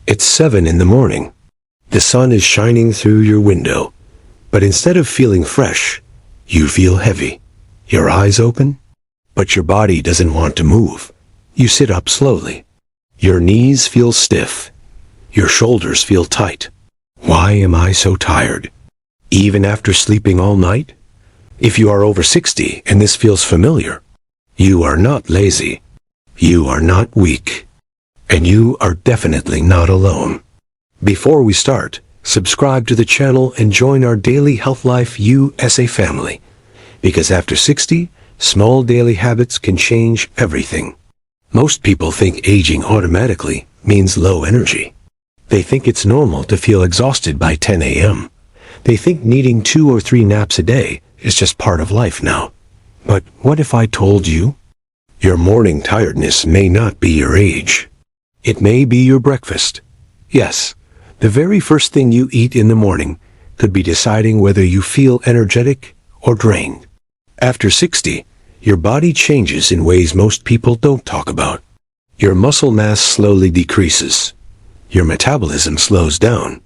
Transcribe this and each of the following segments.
It's 7 in the morning. The sun is shining through your window. But instead of feeling fresh, you feel heavy. Your eyes open, but your body doesn't want to move. You sit up slowly. Your knees feel stiff. Your shoulders feel tight. Why am I so tired? Even after sleeping all night? If you are over 60 and this feels familiar, you are not lazy. You are not weak. And you are definitely not alone. Before we start, subscribe to the channel and join our Daily Health Life USA family. Because after 60, small daily habits can change everything. Most people think aging automatically means low energy. They think it's normal to feel exhausted by 10 a.m. They think needing 2 or 3 naps a day is just part of life now. But what if I told you? Your morning tiredness may not be your age. It may be your breakfast. Yes, the very first thing you eat in the morning could be deciding whether you feel energetic or drained. After 60, your body changes in ways most people don't talk about. Your muscle mass slowly decreases. Your metabolism slows down.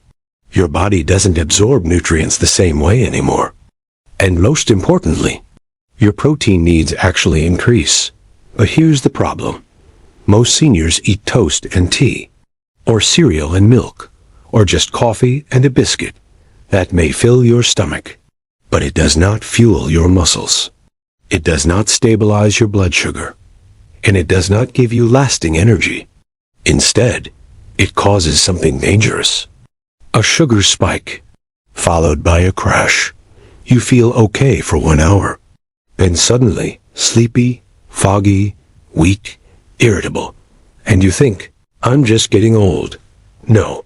Your body doesn't absorb nutrients the same way anymore. And most importantly, your protein needs actually increase. But here's the problem. Most seniors eat toast and tea, or cereal and milk, or just coffee and a biscuit. That may fill your stomach, but it does not fuel your muscles. It does not stabilize your blood sugar, and it does not give you lasting energy. Instead, it causes something dangerous. A sugar spike, followed by a crash. You feel okay for 1 hour. Then suddenly, sleepy, foggy, weak, irritable. And you think, I'm just getting old. No.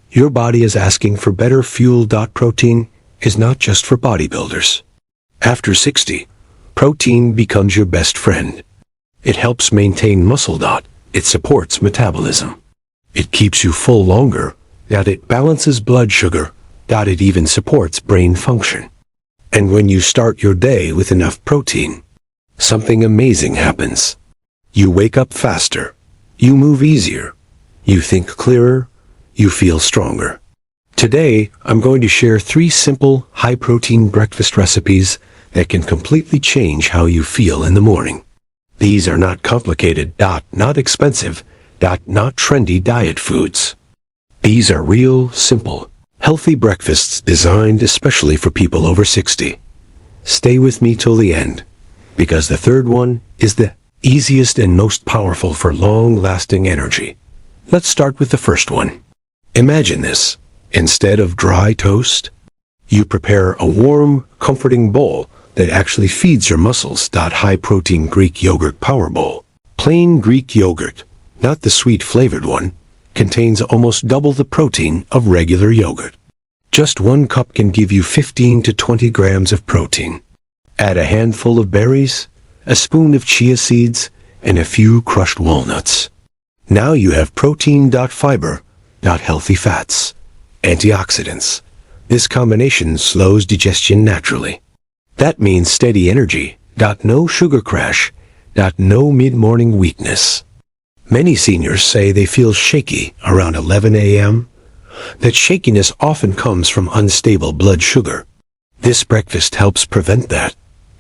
Your body is asking for better fuel. Protein is not just for bodybuilders. After 60, protein becomes your best friend. It helps maintain muscle. It supports metabolism. It keeps you full longer. It balances blood sugar. It even supports brain function. And when you start your day with enough protein, something amazing happens. You wake up faster. You move easier. You think clearer. You feel stronger. Today, I'm going to share 3 simple, high-protein breakfast recipes that can completely change how you feel in the morning. These are not complicated, not expensive, not trendy diet foods. These are real, simple, healthy breakfasts designed especially for people over 60. Stay with me till the end, because the third one is the easiest and most powerful for long-lasting energy. Let's start with the first one. Imagine this. Instead of dry toast, you prepare a warm, comforting bowl that actually feeds your muscles. High-protein Greek yogurt power bowl. Plain Greek yogurt, not the sweet-flavored one, contains almost double the protein of regular yogurt. Just 1 cup can give you 15 to 20 grams of protein. Add a handful of berries, a spoon of chia seeds, and a few crushed walnuts. Now you have protein. Fiber, healthy fats, antioxidants. This combination slows digestion naturally. That means steady energy. No sugar crash. No mid-morning weakness. Many seniors say they feel shaky around 11 a.m. That shakiness often comes from unstable blood sugar. This breakfast helps prevent that.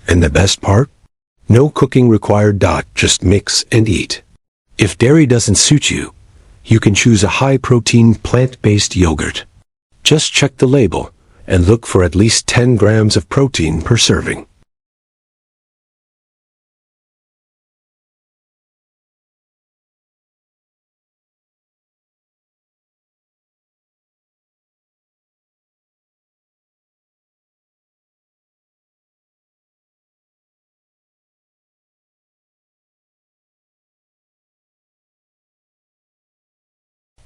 And the best part? No cooking required. Just mix and eat. If dairy doesn't suit you, you can choose a high-protein plant-based yogurt. Just check the label and look for at least 10 grams of protein per serving.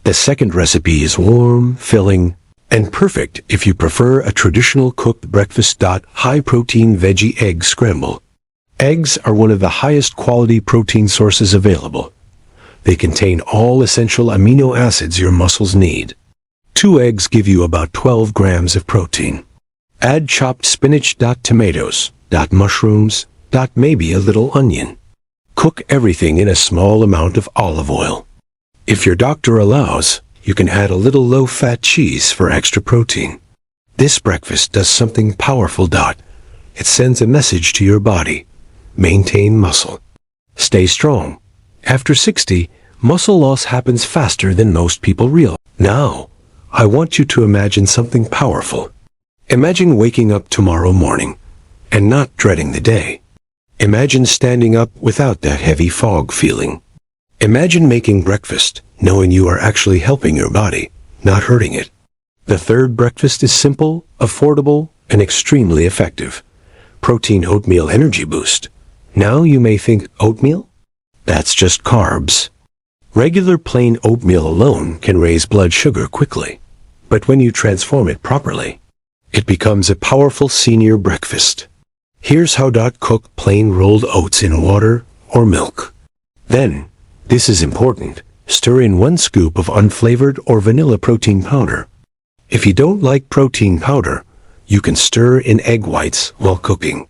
The second recipe is warm, filling, and perfect if you prefer a traditional cooked breakfast. High-protein veggie egg scramble. Eggs are one of the highest quality protein sources available. They contain all essential amino acids your muscles need. 2 eggs give you about 12 grams of protein. Add chopped spinach. Tomatoes. Mushrooms. Maybe a little onion. Cook everything in a small amount of olive oil. If your doctor allows, you can add a little low-fat cheese for extra protein. This breakfast does something powerful. It sends a message to your body. Maintain muscle. Stay strong. After 60, muscle loss happens faster than most people realize. Now, I want you to imagine something powerful. Imagine waking up tomorrow morning and not dreading the day. Imagine standing up without that heavy fog feeling. Imagine making breakfast knowing you are actually helping your body, not hurting it. The third breakfast is simple, affordable, and extremely effective. Protein Oatmeal Energy Boost. Now you may think, oatmeal? That's just carbs. Regular plain oatmeal alone can raise blood sugar quickly. But when you transform it properly, it becomes a powerful senior breakfast. Here's how. Cook plain rolled oats in water or milk. Then, this is important, stir in 1 scoop of unflavored or vanilla protein powder. If you don't like protein powder, you can stir in egg whites while cooking.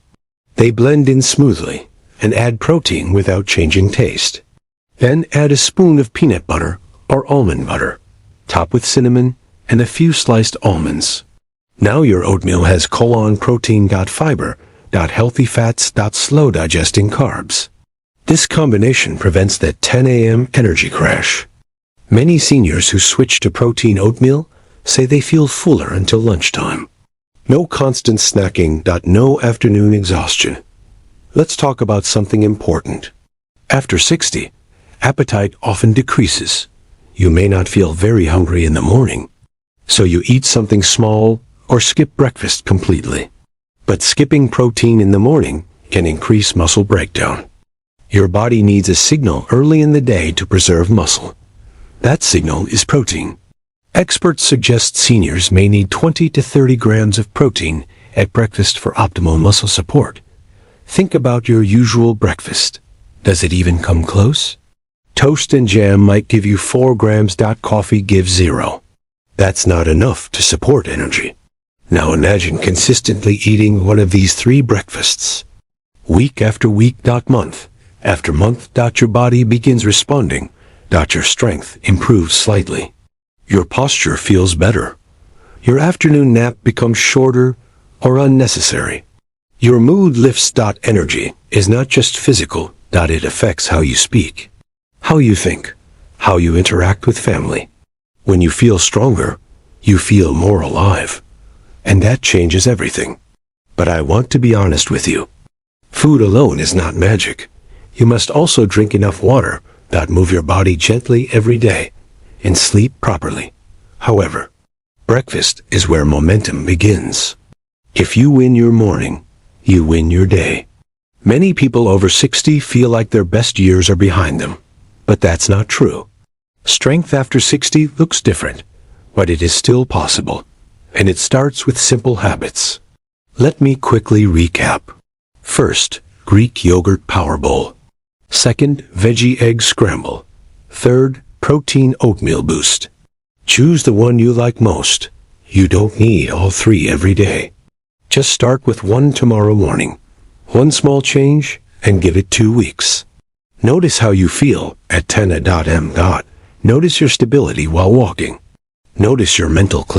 They blend in smoothly and add protein without changing taste. Then add a spoon of peanut butter or almond butter. Top with cinnamon and a few sliced almonds. Now your oatmeal has protein, fiber, healthy fats, slow digesting carbs. This combination prevents that 10 a.m. energy crash. Many seniors who switch to protein oatmeal say they feel fuller until lunchtime. No constant snacking. No afternoon exhaustion. Let's talk about something important. After 60, appetite often decreases. You may not feel very hungry in the morning, so you eat something small or skip breakfast completely. But skipping protein in the morning can increase muscle breakdown. Your body needs a signal early in the day to preserve muscle. That signal is protein. Experts suggest seniors may need 20 to 30 grams of protein at breakfast for optimal muscle support. Think about your usual breakfast. Does it even come close? Toast and jam might give you 4 grams. Coffee gives 0. That's not enough to support energy. Now imagine consistently eating one of these 3 breakfasts. Week after week. Month after month. Your body begins responding. Your strength improves slightly. Your posture feels better. Your afternoon nap becomes shorter or unnecessary. Your mood lifts. Energy is not just physical. It affects how you speak, how you think, how you interact with family. When you feel stronger, you feel more alive. And that changes everything. But I want to be honest with you. Food alone is not magic. You must also drink enough water. Move your body gently every day and sleep properly. However, breakfast is where momentum begins. If you win your morning, you win your day. Many people over 60 feel like their best years are behind them, but that's not true. Strength after 60 looks different, but it is still possible, and it starts with simple habits. Let me quickly recap. First, Greek yogurt power bowl. Second, veggie egg scramble. Third, protein oatmeal boost. Choose the one you like most. You don't need all 3 every day. Just start with 1 tomorrow morning. 1 small change, and give it 2 weeks. Notice how you feel at 10 a.m. Notice your stability while walking. Notice your mental clarity.